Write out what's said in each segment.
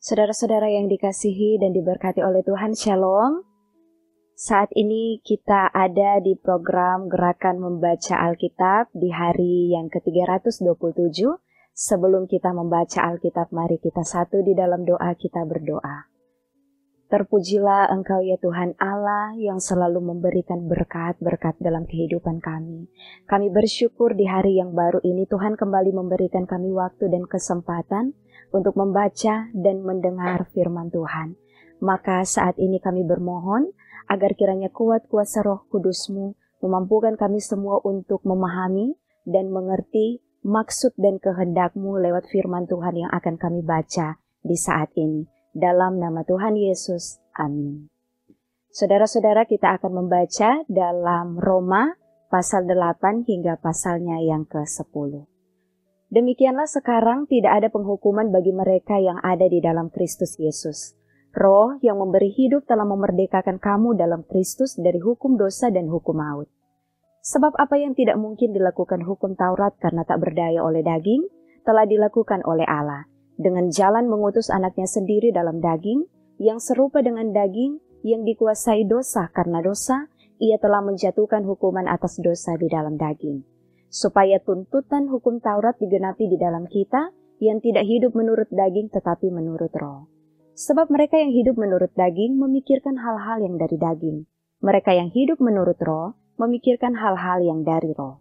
Saudara-saudara yang dikasihi dan diberkati oleh Tuhan, Shalom. Saat ini kita ada di program Gerakan Membaca Alkitab di hari yang ke-327. Sebelum kita membaca Alkitab, mari kita satu di dalam doa, kita berdoa. Terpujilah Engkau ya Tuhan Allah yang selalu memberikan berkat-berkat dalam kehidupan kami. Kami bersyukur di hari yang baru ini Tuhan kembali memberikan kami waktu dan kesempatan untuk membaca dan mendengar firman Tuhan. Maka saat ini kami bermohon agar kiranya kuat kuasa Roh Kudus-Mu memampukan kami semua untuk memahami dan mengerti maksud dan kehendak-Mu lewat firman Tuhan yang akan kami baca di saat ini. Dalam nama Tuhan Yesus, amin. Saudara-saudara, kita akan membaca dalam Roma pasal 8 hingga pasalnya yang ke-10. Demikianlah sekarang tidak ada penghukuman bagi mereka yang ada di dalam Kristus Yesus. Roh yang memberi hidup telah memerdekakan kamu dalam Kristus dari hukum dosa dan hukum maut. Sebab apa yang tidak mungkin dilakukan hukum Taurat karena tak berdaya oleh daging, telah dilakukan oleh Allah. Dengan jalan mengutus anaknya sendiri dalam daging, yang serupa dengan daging yang dikuasai dosa karena dosa, ia telah menjatuhkan hukuman atas dosa di dalam daging. Supaya tuntutan hukum Taurat digenapi di dalam kita, yang tidak hidup menurut daging tetapi menurut roh. Sebab mereka yang hidup menurut daging memikirkan hal-hal yang dari daging. Mereka yang hidup menurut roh memikirkan hal-hal yang dari roh.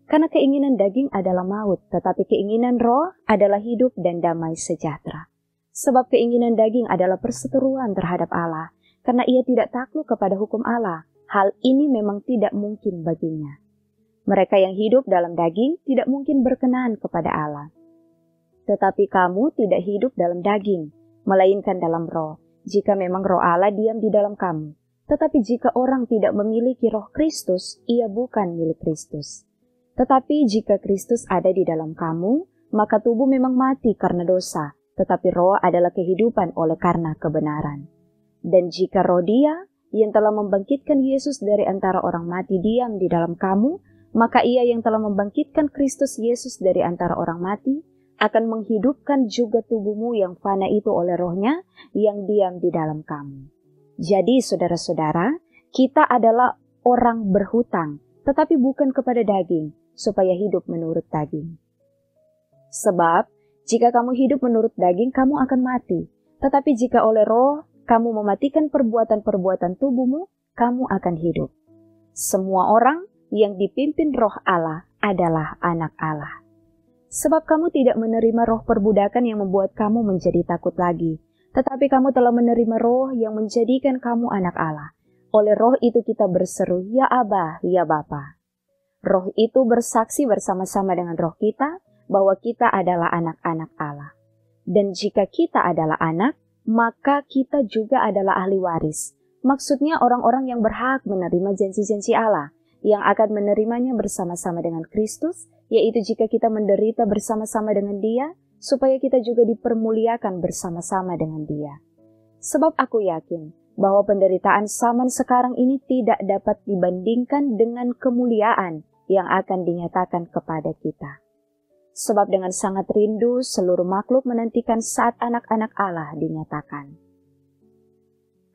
Karena keinginan daging adalah maut, tetapi keinginan roh adalah hidup dan damai sejahtera. Sebab keinginan daging adalah perseteruan terhadap Allah, karena ia tidak takluk kepada hukum Allah. Hal ini memang tidak mungkin baginya. Mereka yang hidup dalam daging tidak mungkin berkenan kepada Allah. Tetapi kamu tidak hidup dalam daging, melainkan dalam roh, jika memang roh Allah diam di dalam kamu. Tetapi jika orang tidak memiliki roh Kristus, ia bukan milik Kristus. Tetapi jika Kristus ada di dalam kamu, maka tubuh memang mati karena dosa, tetapi roh adalah kehidupan oleh karena kebenaran. Dan jika roh Dia yang telah membangkitkan Yesus dari antara orang mati diam di dalam kamu, maka Ia yang telah membangkitkan Kristus Yesus dari antara orang mati akan menghidupkan juga tubuhmu yang fana itu oleh rohnya yang diam di dalam kamu. Jadi saudara-saudara, kita adalah orang berhutang, tetapi bukan kepada daging, supaya hidup menurut daging. Sebab, jika kamu hidup menurut daging, kamu akan mati. Tetapi jika oleh roh, kamu mematikan perbuatan-perbuatan tubuhmu, kamu akan hidup. Semua orang yang dipimpin roh Allah adalah anak Allah. Sebab kamu tidak menerima roh perbudakan yang membuat kamu menjadi takut lagi. Tetapi kamu telah menerima roh yang menjadikan kamu anak Allah. Oleh roh itu kita berseru, ya Aba, ya Bapa. Roh itu bersaksi bersama-sama dengan roh kita bahwa kita adalah anak-anak Allah. Dan jika kita adalah anak, maka kita juga adalah ahli waris. Maksudnya orang-orang yang berhak menerima janji-janji Allah, yang akan menerimanya bersama-sama dengan Kristus, yaitu jika kita menderita bersama-sama dengan Dia, supaya kita juga dipermuliakan bersama-sama dengan Dia. Sebab aku yakin bahwa penderitaan zaman sekarang ini tidak dapat dibandingkan dengan kemuliaan yang akan dinyatakan kepada kita. Sebab dengan sangat rindu seluruh makhluk menantikan saat anak-anak Allah dinyatakan.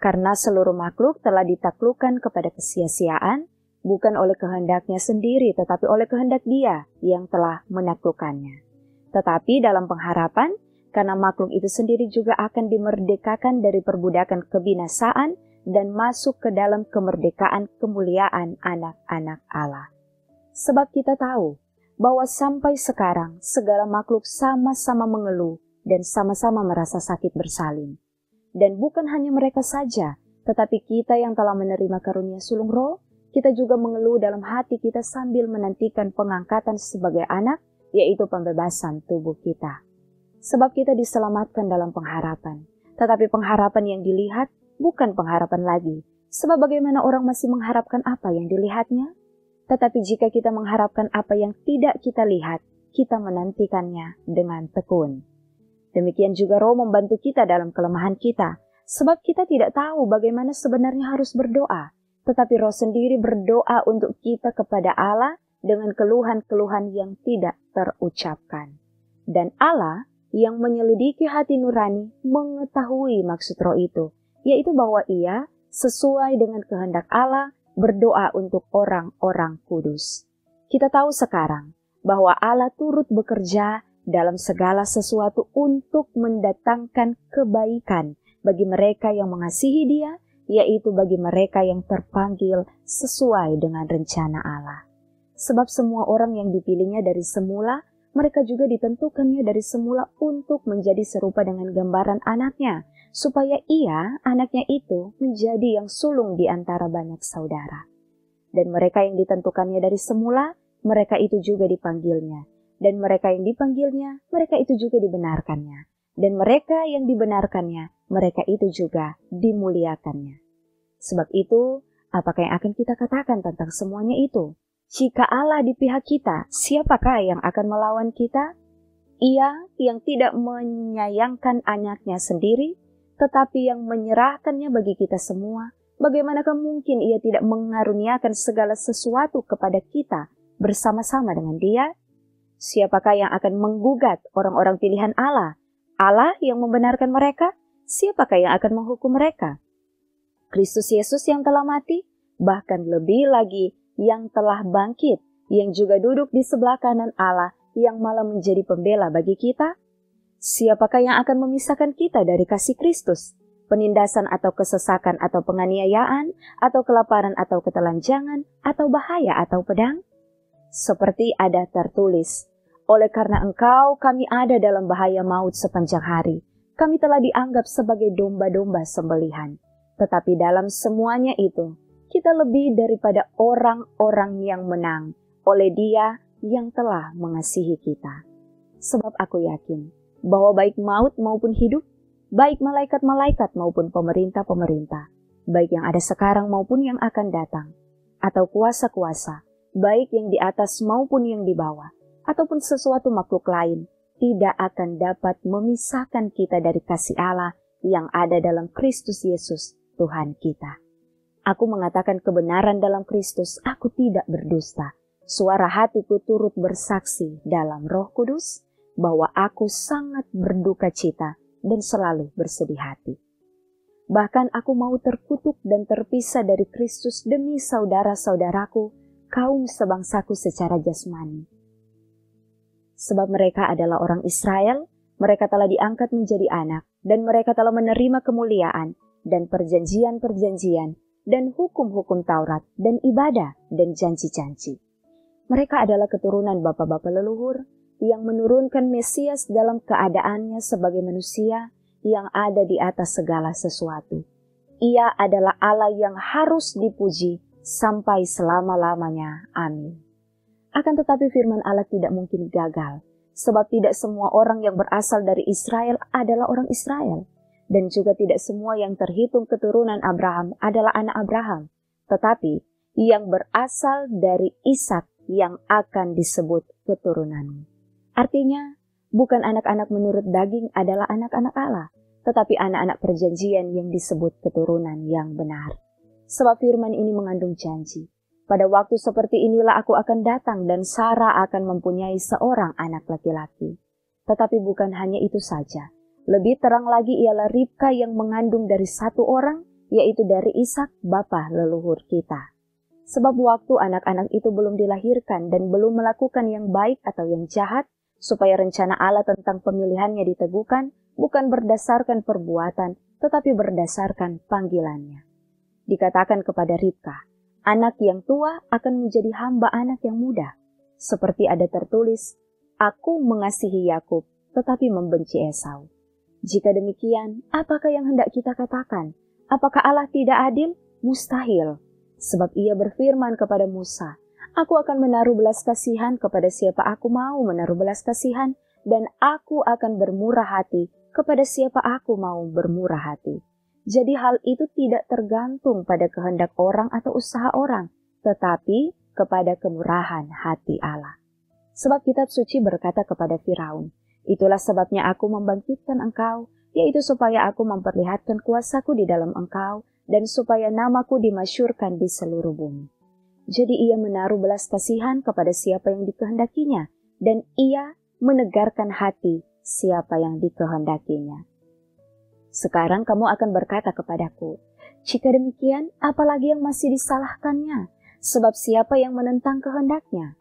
Karena seluruh makhluk telah ditaklukkan kepada kesia-siaan, bukan oleh kehendaknya sendiri, tetapi oleh kehendak Dia yang telah menaklukkannya. Tetapi dalam pengharapan, karena makhluk itu sendiri juga akan dimerdekakan dari perbudakan kebinasaan dan masuk ke dalam kemerdekaan kemuliaan anak-anak Allah. Sebab kita tahu bahwa sampai sekarang segala makhluk sama-sama mengeluh dan sama-sama merasa sakit bersalin. Dan bukan hanya mereka saja, tetapi kita yang telah menerima karunia sulung roh, kita juga mengeluh dalam hati kita sambil menantikan pengangkatan sebagai anak, yaitu pembebasan tubuh kita. Sebab kita diselamatkan dalam pengharapan, tetapi pengharapan yang dilihat bukan pengharapan lagi. Sebab bagaimana orang masih mengharapkan apa yang dilihatnya? Tetapi jika kita mengharapkan apa yang tidak kita lihat, kita menantikannya dengan tekun. Demikian juga Roh membantu kita dalam kelemahan kita, sebab kita tidak tahu bagaimana sebenarnya harus berdoa. Tetapi Roh sendiri berdoa untuk kita kepada Allah dengan keluhan-keluhan yang tidak terucapkan. Dan Allah yang menyelidiki hati nurani mengetahui maksud roh itu, yaitu bahwa ia sesuai dengan kehendak Allah berdoa untuk orang-orang kudus. Kita tahu sekarang bahwa Allah turut bekerja dalam segala sesuatu untuk mendatangkan kebaikan bagi mereka yang mengasihi Dia, yaitu bagi mereka yang terpanggil sesuai dengan rencana Allah. Sebab semua orang yang dipilihnya dari semula, mereka juga ditentukannya dari semula untuk menjadi serupa dengan gambaran anaknya, supaya ia, anaknya itu, menjadi yang sulung di antara banyak saudara. Dan mereka yang ditentukannya dari semula, mereka itu juga dipanggilnya. Dan mereka yang dipanggilnya, mereka itu juga dibenarkannya. Dan mereka yang dibenarkannya, mereka itu juga dimuliakannya. Sebab itu, apakah yang akan kita katakan tentang semuanya itu? Jika Allah di pihak kita, siapakah yang akan melawan kita? Ia yang tidak menyayangkan anaknya sendiri, tetapi yang menyerahkannya bagi kita semua, bagaimanakah mungkin ia tidak mengaruniakan segala sesuatu kepada kita bersama-sama dengan Dia? Siapakah yang akan menggugat orang-orang pilihan Allah? Allah yang membenarkan mereka? Siapakah yang akan menghukum mereka? Kristus Yesus yang telah mati, bahkan lebih lagi yang telah bangkit, yang juga duduk di sebelah kanan Allah, yang malah menjadi pembela bagi kita? Siapakah yang akan memisahkan kita dari kasih Kristus? Penindasan atau kesesakan atau penganiayaan, atau kelaparan atau ketelanjangan, atau bahaya atau pedang? Seperti ada tertulis, oleh karena Engkau kami ada dalam bahaya maut sepanjang hari. Kami telah dianggap sebagai domba-domba sembelihan. Tetapi dalam semuanya itu, kita lebih daripada orang-orang yang menang oleh Dia yang telah mengasihi kita. Sebab aku yakin bahwa baik maut maupun hidup, baik malaikat-malaikat maupun pemerintah-pemerintah, baik yang ada sekarang maupun yang akan datang, atau kuasa-kuasa, baik yang di atas maupun yang di bawah, ataupun sesuatu makhluk lain, tidak akan dapat memisahkan kita dari kasih Allah yang ada dalam Kristus Yesus, Tuhan kita. Aku mengatakan kebenaran dalam Kristus, aku tidak berdusta. Suara hatiku turut bersaksi dalam Roh Kudus bahwa aku sangat berduka cita dan selalu bersedih hati. Bahkan aku mau terkutuk dan terpisah dari Kristus demi saudara-saudaraku, kaum sebangsaku secara jasmani. Sebab mereka adalah orang Israel, mereka telah diangkat menjadi anak, dan mereka telah menerima kemuliaan dan perjanjian-perjanjian, dan hukum-hukum Taurat, dan ibadah, dan janji-janji. Mereka adalah keturunan bapa-bapa leluhur yang menurunkan Mesias dalam keadaannya sebagai manusia yang ada di atas segala sesuatu. Ia adalah Allah yang harus dipuji sampai selama-lamanya. Amin. Akan tetapi firman Allah tidak mungkin gagal, sebab tidak semua orang yang berasal dari Israel adalah orang Israel. Dan juga tidak semua yang terhitung keturunan Abraham adalah anak Abraham, tetapi yang berasal dari Ishak yang akan disebut keturunanmu. Artinya, bukan anak-anak menurut daging adalah anak-anak Allah, tetapi anak-anak perjanjian yang disebut keturunan yang benar. Sebab firman ini mengandung janji. Pada waktu seperti inilah aku akan datang dan Sarah akan mempunyai seorang anak laki-laki. Tetapi bukan hanya itu saja. Lebih terang lagi ialah Ribka yang mengandung dari satu orang, yaitu dari Ishak, bapa leluhur kita. Sebab waktu anak-anak itu belum dilahirkan dan belum melakukan yang baik atau yang jahat, supaya rencana Allah tentang pemilihannya diteguhkan, bukan berdasarkan perbuatan, tetapi berdasarkan panggilannya. Dikatakan kepada Ribka, anak yang tua akan menjadi hamba anak yang muda. Seperti ada tertulis, aku mengasihi Yakub, tetapi membenci Esau. Jika demikian, apakah yang hendak kita katakan? Apakah Allah tidak adil? Mustahil. Sebab Ia berfirman kepada Musa, aku akan menaruh belas kasihan kepada siapa aku mau menaruh belas kasihan, dan aku akan bermurah hati kepada siapa aku mau bermurah hati. Jadi hal itu tidak tergantung pada kehendak orang atau usaha orang, tetapi kepada kemurahan hati Allah. Sebab kitab suci berkata kepada Firaun, itulah sebabnya aku membangkitkan engkau, yaitu supaya aku memperlihatkan kuasaku di dalam engkau, dan supaya namaku dimasyurkan di seluruh bumi. Jadi ia menaruh belas kasihan kepada siapa yang dikehendakinya, dan ia menegarkan hati siapa yang dikehendakinya. Sekarang kamu akan berkata kepadaku, jika demikian, apalagi yang masih disalahkannya? Sebab siapa yang menentang kehendaknya?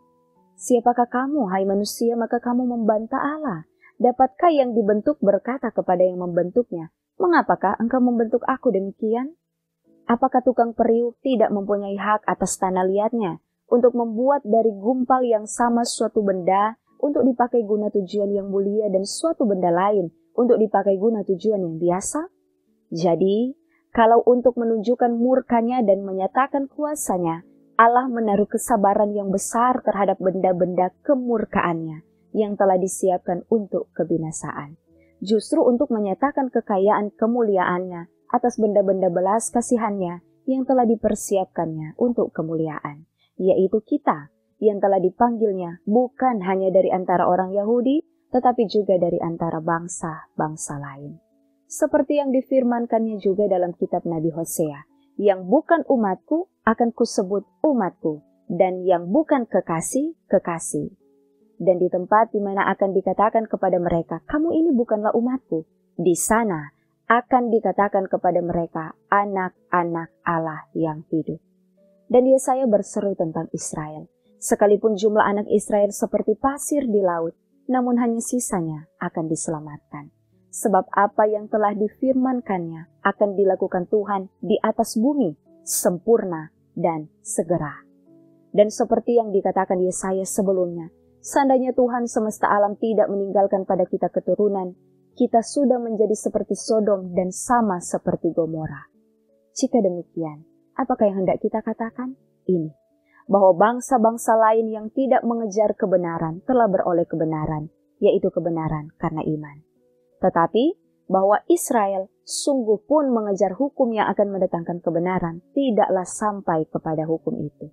Siapakah kamu, hai manusia, maka kamu membantah Allah? Dapatkah yang dibentuk berkata kepada yang membentuknya, mengapakah engkau membentuk aku demikian? Apakah tukang periuk tidak mempunyai hak atas tanah liatnya untuk membuat dari gumpal yang sama suatu benda untuk dipakai guna tujuan yang mulia dan suatu benda lain untuk dipakai guna tujuan yang biasa? Jadi, kalau untuk menunjukkan murkanya dan menyatakan kuasanya, Allah menaruh kesabaran yang besar terhadap benda-benda kemurkaannya yang telah disiapkan untuk kebinasaan. Justru untuk menyatakan kekayaan kemuliaannya atas benda-benda belas kasihannya yang telah dipersiapkannya untuk kemuliaan, yaitu kita yang telah dipanggilnya bukan hanya dari antara orang Yahudi, tetapi juga dari antara bangsa-bangsa lain. Seperti yang difirmankannya juga dalam kitab Nabi Hosea, yang bukan umatku akan kusebut umatku, dan yang bukan kekasih, kekasih. Dan di tempat di mana akan dikatakan kepada mereka, kamu ini bukanlah umatku, di sana akan dikatakan kepada mereka, anak-anak Allah yang hidup. Dan Yesaya berseru tentang Israel, sekalipun jumlah anak Israel seperti pasir di laut, namun hanya sisanya akan diselamatkan. Sebab apa yang telah difirmankannya akan dilakukan Tuhan di atas bumi, sempurna dan segera. Dan seperti yang dikatakan Yesaya sebelumnya, seandainya Tuhan semesta alam tidak meninggalkan pada kita keturunan, kita sudah menjadi seperti Sodom dan sama seperti Gomora. Jika demikian, apakah yang hendak kita katakan? Ini, bahwa bangsa-bangsa lain yang tidak mengejar kebenaran telah beroleh kebenaran, yaitu kebenaran karena iman. Tetapi bahwa Israel sungguh pun mengejar hukum yang akan mendatangkan kebenaran, tidaklah sampai kepada hukum itu.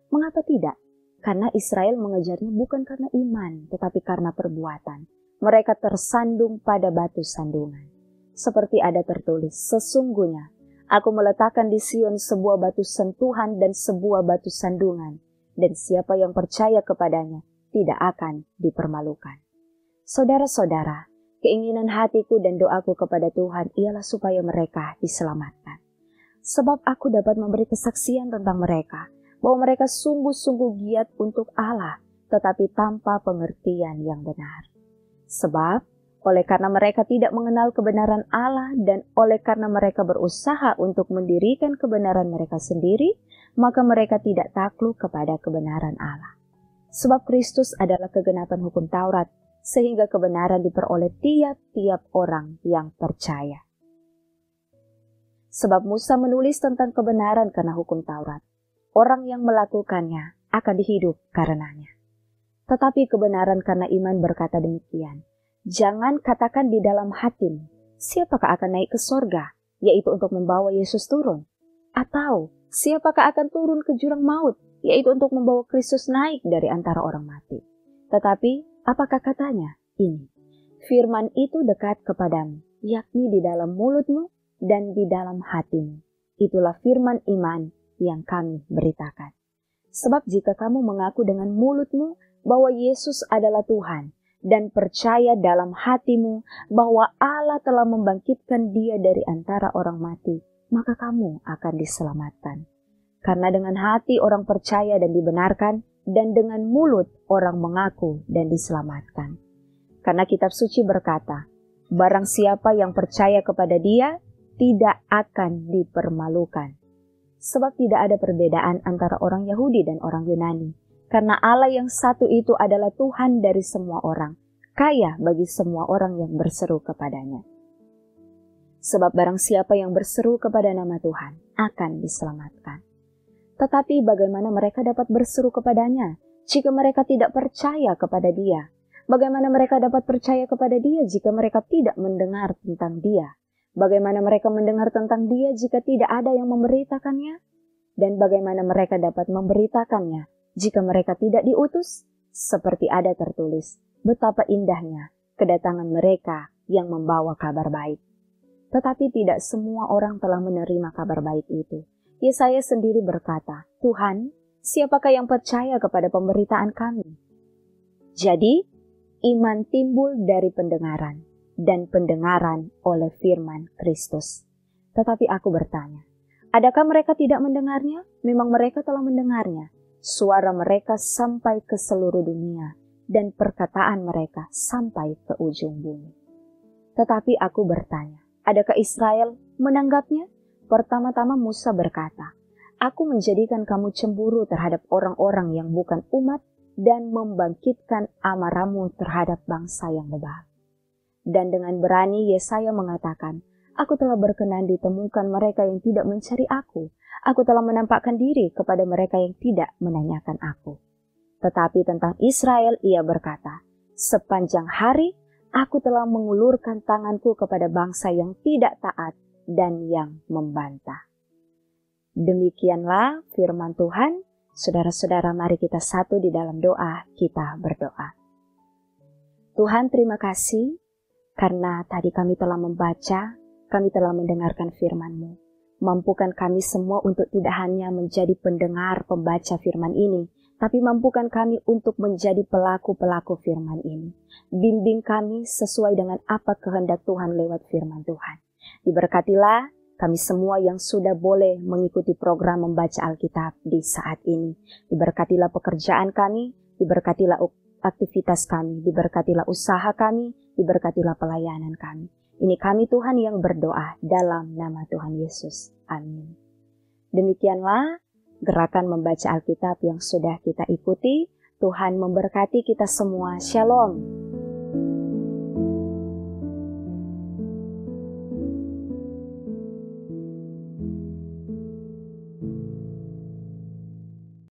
Mengapa tidak? Karena Israel mengejarnya bukan karena iman, tetapi karena perbuatan. Mereka tersandung pada batu sandungan. Seperti ada tertulis, sesungguhnya aku meletakkan di Sion sebuah batu sentuhan dan sebuah batu sandungan, dan siapa yang percaya kepadanya tidak akan dipermalukan. Saudara-saudara, keinginan hatiku dan doaku kepada Tuhan ialah supaya mereka diselamatkan. Sebab aku dapat memberi kesaksian tentang mereka, bahwa mereka sungguh-sungguh giat untuk Allah, tetapi tanpa pengertian yang benar. Sebab, oleh karena mereka tidak mengenal kebenaran Allah dan oleh karena mereka berusaha untuk mendirikan kebenaran mereka sendiri, maka mereka tidak takluk kepada kebenaran Allah. Sebab Kristus adalah kegenapan hukum Taurat, sehingga kebenaran diperoleh tiap-tiap orang yang percaya. Sebab Musa menulis tentang kebenaran karena hukum Taurat. Orang yang melakukannya akan dihidup karenanya. Tetapi kebenaran karena iman berkata demikian, jangan katakan di dalam hatimu, siapakah akan naik ke sorga, yaitu untuk membawa Yesus turun? Atau, siapakah akan turun ke jurang maut, yaitu untuk membawa Kristus naik dari antara orang mati? Tetapi, apakah katanya? Ini, firman itu dekat kepadamu, yakni di dalam mulutmu dan di dalam hatimu. Itulah firman iman yang kami beritakan. Sebab jika kamu mengaku dengan mulutmu bahwa Yesus adalah Tuhan, dan percaya dalam hatimu bahwa Allah telah membangkitkan dia dari antara orang mati, maka kamu akan diselamatkan. Karena dengan hati orang percaya dan dibenarkan, dan dengan mulut orang mengaku dan diselamatkan. Karena kitab suci berkata, barang siapa yang percaya kepada dia, tidak akan dipermalukan. Sebab tidak ada perbedaan antara orang Yahudi dan orang Yunani. Karena Allah yang satu itu adalah Tuhan dari semua orang, kaya bagi semua orang yang berseru kepadanya. Sebab barang siapa yang berseru kepada nama Tuhan akan diselamatkan. Tetapi bagaimana mereka dapat berseru kepadanya jika mereka tidak percaya kepada dia? Bagaimana mereka dapat percaya kepada dia jika mereka tidak mendengar tentang dia? Bagaimana mereka mendengar tentang dia jika tidak ada yang memberitakannya? Dan bagaimana mereka dapat memberitakannya jika mereka tidak diutus? Seperti ada tertulis, betapa indahnya kedatangan mereka yang membawa kabar baik. Tetapi tidak semua orang telah menerima kabar baik itu. Yesaya sendiri berkata, Tuhan, siapakah yang percaya kepada pemberitaan kami? Jadi, Iman timbul dari pendengaran, dan pendengaran oleh firman Kristus. Tetapi aku bertanya, adakah mereka tidak mendengarnya? Memang mereka telah mendengarnya. Suara mereka sampai ke seluruh dunia, dan perkataan mereka sampai ke ujung bumi. Tetapi aku bertanya, adakah Israel menanggapnya? Pertama-tama Musa berkata, aku menjadikan kamu cemburu terhadap orang-orang yang bukan umat dan membangkitkan amarahmu terhadap bangsa yang lebah. Dan dengan berani Yesaya mengatakan, aku telah berkenan ditemukan mereka yang tidak mencari aku. Aku telah menampakkan diri kepada mereka yang tidak menanyakan aku. Tetapi tentang Israel ia berkata, sepanjang hari aku telah mengulurkan tanganku kepada bangsa yang tidak taat dan yang membantah. Demikianlah firman Tuhan. Saudara-saudara, mari kita satu di dalam doa, kita berdoa. Tuhan, terima kasih karena tadi kami telah membaca, kami telah mendengarkan firman-Mu. Mampukan kami semua untuk tidak hanya menjadi pendengar pembaca firman ini, tapi mampukan kami untuk menjadi pelaku-pelaku firman ini. Bimbing kami sesuai dengan apa kehendak Tuhan lewat firman Tuhan. Diberkatilah kami semua yang sudah boleh mengikuti program membaca Alkitab di saat ini. Diberkatilah pekerjaan kami, diberkatilah aktivitas kami, diberkatilah usaha kami, diberkatilah pelayanan kami. Ini kami Tuhan yang berdoa dalam nama Tuhan Yesus. Amin. Demikianlah gerakan membaca Alkitab yang sudah kita ikuti. Tuhan memberkati kita semua. Shalom.